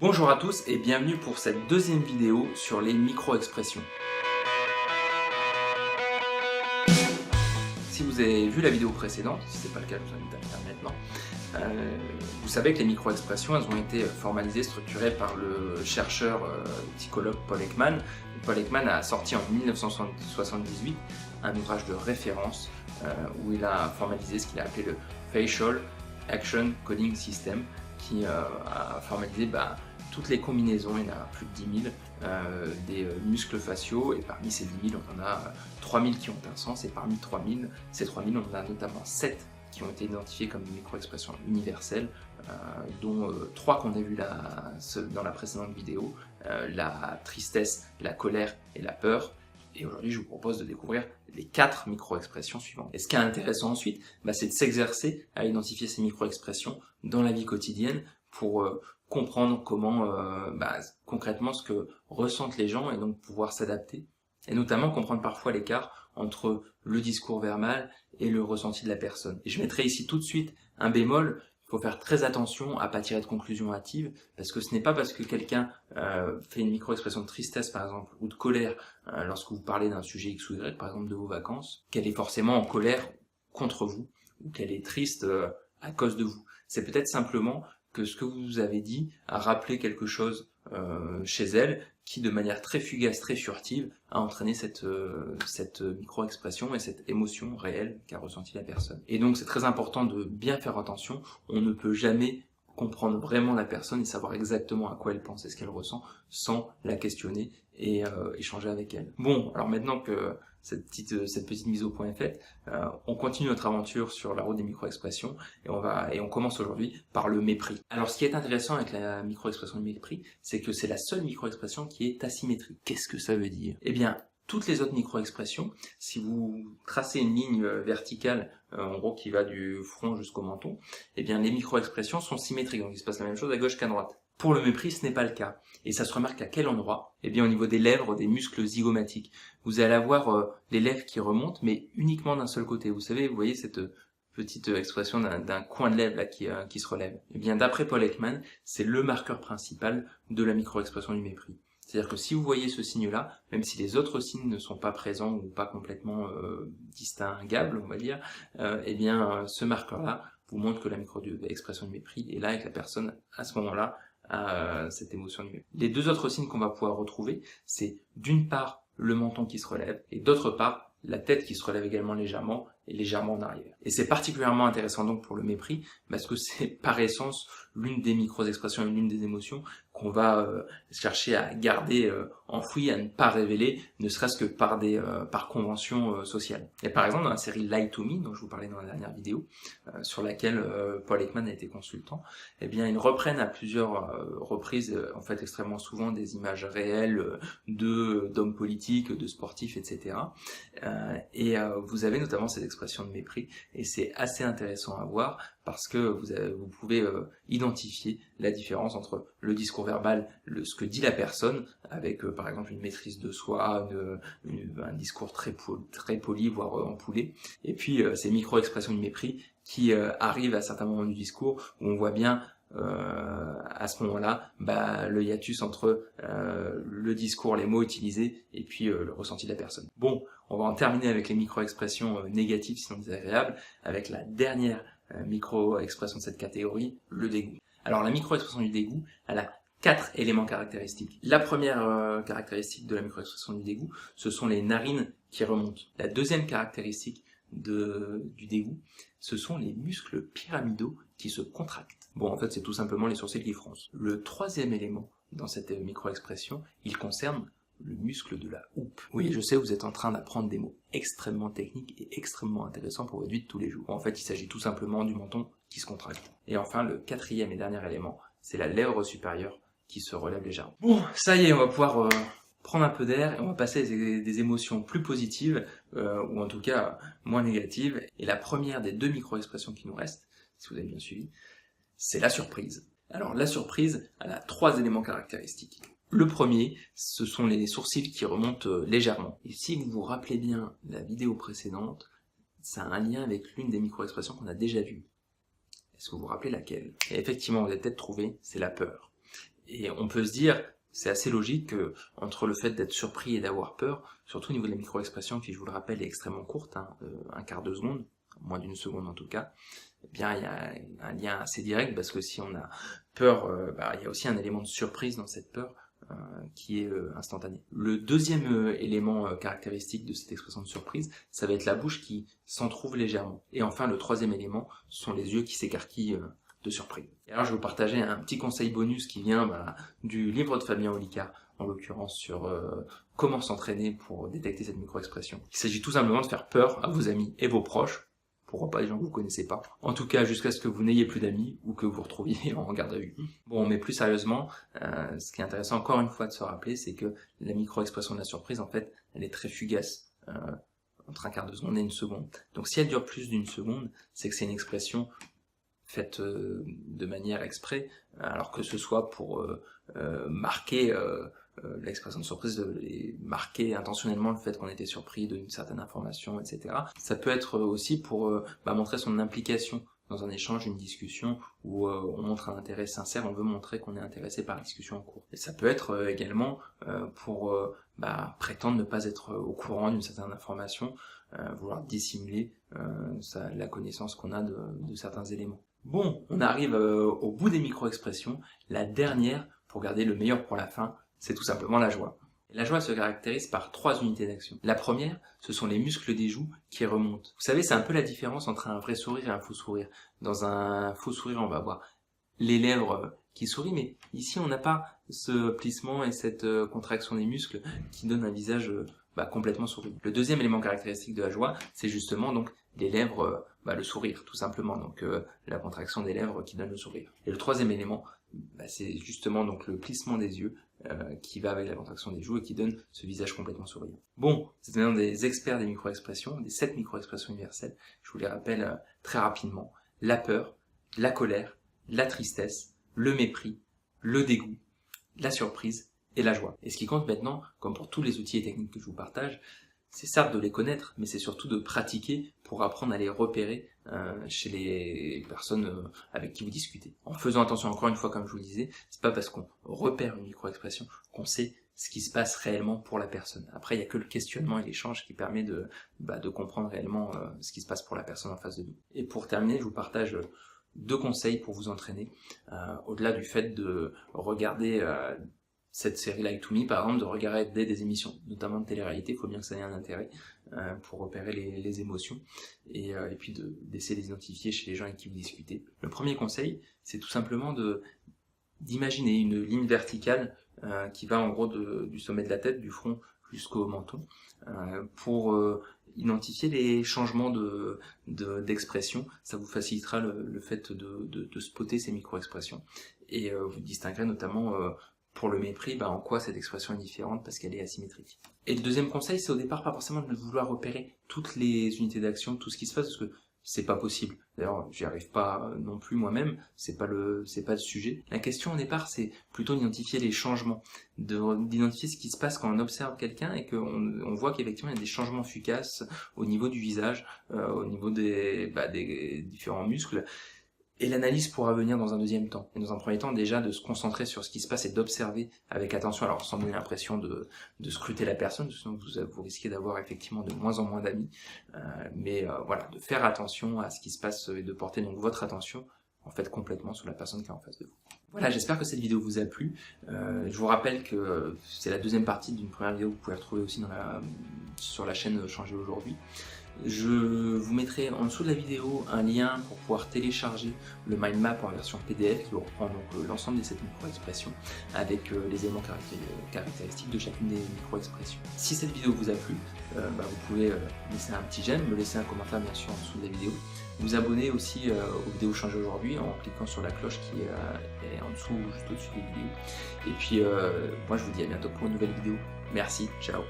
Bonjour à tous et bienvenue pour cette deuxième vidéo sur les micro-expressions. Si vous avez vu la vidéo précédente, si ce n'est pas le cas, je vous invite à le faire maintenant, vous savez que les micro-expressions elles ont été formalisées, structurées par le chercheur psychologue Paul Ekman. Paul Ekman a sorti en 1978 un ouvrage de référence où il a formalisé ce qu'il a appelé le Facial Action Coding System, qui a formalisé toutes les combinaisons, il y en a plus de 10 000, des muscles faciaux, et parmi ces 10 000, on en a 3 000 qui ont un sens, et parmi ces 3 000, on en a notamment 7 qui ont été identifiés comme des micro-expressions universelles, dont 3 qu'on a vues dans la précédente vidéo, la tristesse, la colère et la peur. Et aujourd'hui, je vous propose de découvrir les 4 micro-expressions suivantes. Et ce qui est intéressant ensuite, c'est de s'exercer à identifier ces micro-expressions dans la vie quotidienne pour comprendre comment, concrètement, ce que ressentent les gens et donc pouvoir s'adapter. Et notamment comprendre parfois l'écart entre le discours verbal et le ressenti de la personne. Et je mettrai ici tout de suite un bémol. Il faut faire très attention à ne pas tirer de conclusions hâtives, parce que ce n'est pas parce que quelqu'un fait une micro-expression de tristesse, par exemple, ou de colère, lorsque vous parlez d'un sujet X ou Y, par exemple de vos vacances, qu'elle est forcément en colère contre vous, ou qu'elle est triste à cause de vous. C'est peut-être simplement que ce que vous avez dit a rappelé quelque chose chez elle, qui de manière très fugace, très furtive, a entraîné cette micro-expression et cette émotion réelle qu'a ressentie la personne. Et donc c'est très important de bien faire attention, on ne peut jamais comprendre vraiment la personne et savoir exactement à quoi elle pense et ce qu'elle ressent sans la questionner et échanger avec elle. Bon, alors maintenant que cette petite mise au point est faite, on continue notre aventure sur la route des micro-expressions et on commence aujourd'hui par le mépris. Alors ce qui est intéressant avec la micro-expression du mépris, c'est que c'est la seule micro-expression qui est asymétrique. Qu'est-ce que ça veut dire? Eh bien, toutes les autres micro-expressions, si vous tracez une ligne verticale, en gros qui va du front jusqu'au menton, eh bien les micro-expressions sont symétriques, donc il se passe la même chose à gauche qu'à droite. Pour le mépris, ce n'est pas le cas. Et ça se remarque à quel endroit? Eh bien au niveau des lèvres, des muscles zygomatiques. Vous allez avoir les lèvres qui remontent, mais uniquement d'un seul côté. Vous savez, vous voyez cette petite expression d'un coin de lèvre là qui se relève. Eh bien d'après Paul Ekman, c'est le marqueur principal de la micro-expression du mépris. C'est-à-dire que si vous voyez ce signe-là, même si les autres signes ne sont pas présents ou pas complètement distinguables, on va dire, ce marqueur-là vous montre que la micro-expression du mépris est là et que la personne, à ce moment-là, a cette émotion du mépris. Les deux autres signes qu'on va pouvoir retrouver, c'est d'une part le menton qui se relève et d'autre part la tête qui se relève également légèrement et légèrement en arrière. Et c'est particulièrement intéressant donc pour le mépris parce que c'est par essence l'une des micro-expressions et l'une des émotions qu'on va chercher à garder enfouies, à ne pas révéler, ne serait-ce que par convention sociale. Et par exemple dans la série Lie to Me, dont je vous parlais dans la dernière vidéo, sur laquelle Paul Ekman a été consultant, eh bien ils reprennent à plusieurs reprises, en fait extrêmement souvent, des images réelles d'hommes politiques, de sportifs, etc. Vous avez notamment cette expression de mépris, et c'est assez intéressant à voir parce que vous pouvez identifier la différence entre le discours verbal, ce que dit la personne, avec par exemple une maîtrise de soi, un discours très poli, voire ampoulé, et puis ces micro-expressions de mépris qui arrivent à certains moments du discours où on voit bien à ce moment-là le hiatus entre le discours, les mots utilisés et puis le ressenti de la personne. Bon, on va en terminer avec les micro-expressions négatives, sinon désagréables, avec la dernière micro-expression de cette catégorie, le dégoût. Alors la micro-expression du dégoût, elle a 4 éléments caractéristiques. La première caractéristique de la micro-expression du dégoût, ce sont les narines qui remontent. La deuxième caractéristique du dégoût, ce sont les muscles pyramidaux qui se contractent. Bon, en fait, c'est tout simplement les sourcils qui froncent. Le troisième élément dans cette micro-expression, il concerne le muscle de la houppe. Oui, je sais, vous êtes en train d'apprendre des mots extrêmement techniques et extrêmement intéressants pour votre vie de tous les jours. En fait, il s'agit tout simplement du menton qui se contracte. Et enfin, le quatrième et dernier élément, c'est la lèvre supérieure qui se relève légèrement. Bon, ça y est, on va pouvoir prendre un peu d'air et on va passer à des émotions plus positives, ou en tout cas moins négatives. Et la première des 2 micro-expressions qui nous restent, si vous avez bien suivi, c'est la surprise. Alors la surprise, elle a 3 éléments caractéristiques. Le premier, ce sont les sourcils qui remontent légèrement. Et si vous vous rappelez bien la vidéo précédente, ça a un lien avec l'une des micro-expressions qu'on a déjà vues. Est-ce que vous vous rappelez laquelle? Et effectivement, vous avez peut-être trouvé, c'est la peur. Et on peut se dire, c'est assez logique que, entre le fait d'être surpris et d'avoir peur, surtout au niveau de la micro-expression qui, je vous le rappelle, est extrêmement courte, hein, un quart de seconde, moins d'une seconde en tout cas, eh bien il y a un lien assez direct, parce que si on a peur, il y a aussi un élément de surprise dans cette peur, qui est instantané. Le deuxième élément caractéristique de cette expression de surprise, ça va être la bouche qui s'entrouvre légèrement. Et enfin, le troisième élément sont les yeux qui s'écarquillent de surprise. Et alors, je vais vous partager un petit conseil bonus qui vient du livre de Fabien Olicard, en l'occurrence sur comment s'entraîner pour détecter cette micro-expression. Il s'agit tout simplement de faire peur à vos amis et vos proches, pourquoi pas des gens que vous connaissez pas. En tout cas, jusqu'à ce que vous n'ayez plus d'amis ou que vous vous retrouviez en garde à vue. Bon, mais plus sérieusement, ce qui est intéressant encore une fois de se rappeler, c'est que la micro-expression de la surprise, en fait, elle est très fugace, entre un quart de seconde et une seconde. Donc si elle dure plus d'une seconde, c'est que c'est une expression faite de manière exprès, alors que ce soit pour marquer l'expression de surprise, marquer intentionnellement le fait qu'on était surpris d'une certaine information, etc. Ça peut être aussi pour montrer son implication dans un échange, une discussion, où on montre un intérêt sincère, on veut montrer qu'on est intéressé par la discussion en cours. Et ça peut être également pour prétendre ne pas être au courant d'une certaine information, vouloir dissimuler la connaissance qu'on a de certains éléments. Bon, on arrive au bout des micro-expressions. La dernière, pour garder le meilleur pour la fin, c'est tout simplement la joie. La joie se caractérise par 3 unités d'action. La première, ce sont les muscles des joues qui remontent. Vous savez, c'est un peu la différence entre un vrai sourire et un faux sourire. Dans un faux sourire, on va avoir les lèvres qui sourient, mais ici, on n'a pas ce plissement et cette contraction des muscles qui donne un visage complètement souriant. Le deuxième élément caractéristique de la joie, c'est justement donc les lèvres, le sourire, tout simplement. Donc la contraction des lèvres qui donne le sourire. Et le troisième élément, c'est justement donc le plissement des yeux qui va avec la contraction des joues et qui donne ce visage complètement souriant. Bon, c'est maintenant des experts des micro-expressions, des 7 micro-expressions universelles. Je vous les rappelle très rapidement. La peur, la colère, la tristesse, le mépris, le dégoût, la surprise et la joie. Et ce qui compte maintenant, comme pour tous les outils et techniques que je vous partage, c'est certes de les connaître, mais c'est surtout de pratiquer pour apprendre à les repérer chez les personnes avec qui vous discutez. En faisant attention, encore une fois, comme je vous le disais, c'est pas parce qu'on repère une micro-expression qu'on sait ce qui se passe réellement pour la personne. Après, il n'y a que le questionnement et l'échange qui permet de comprendre réellement ce qui se passe pour la personne en face de nous. Et pour terminer, je vous partage 2 conseils pour vous entraîner, au-delà du fait de regarder cette série Like to Me, par exemple, de regarder des émissions, notamment de télé-réalité. Il faut bien que ça ait un intérêt pour repérer les émotions et puis d'essayer de les identifier chez les gens avec qui vous discutez. Le premier conseil, c'est tout simplement d'imaginer une ligne verticale qui va en gros du sommet de la tête, du front jusqu'au menton, pour identifier les changements d'expression. Ça vous facilitera le fait de spotter ces micro-expressions et vous distinguerez notamment pour le mépris, en quoi cette expression est différente parce qu'elle est asymétrique. Et le deuxième conseil, c'est au départ pas forcément de vouloir repérer toutes les unités d'action, tout ce qui se passe, parce que c'est pas possible. D'ailleurs, j'y arrive pas non plus moi-même, c'est pas le sujet. La question au départ, c'est plutôt d'identifier les changements, d'identifier ce qui se passe quand on observe quelqu'un et qu'on voit qu'effectivement il y a des changements fugaces au niveau du visage, au niveau des différents muscles. Et l'analyse pourra venir dans un deuxième temps. Et dans un premier temps, déjà, de se concentrer sur ce qui se passe et d'observer avec attention, alors sans donner l'impression de scruter la personne, sinon vous risquez d'avoir effectivement de moins en moins d'amis, mais de faire attention à ce qui se passe et de porter donc votre attention en fait complètement sur la personne qui est en face de vous. Voilà, j'espère que cette vidéo vous a plu. Je vous rappelle que c'est la deuxième partie d'une première vidéo que vous pouvez retrouver aussi sur la chaîne Changer aujourd'hui. Je vous mettrai en dessous de la vidéo un lien pour pouvoir télécharger le mind map en version PDF qui reprend donc l'ensemble des 7 micro-expressions avec les éléments caractéristiques de chacune des micro-expressions. Si cette vidéo vous a plu, vous pouvez laisser un petit j'aime, me laisser un commentaire bien sûr en dessous de la vidéo. Vous abonner aussi aux vidéos Changer aujourd'hui en cliquant sur la cloche qui est en dessous, juste au-dessus des vidéos. Et puis moi je vous dis à bientôt pour une nouvelle vidéo. Merci, ciao.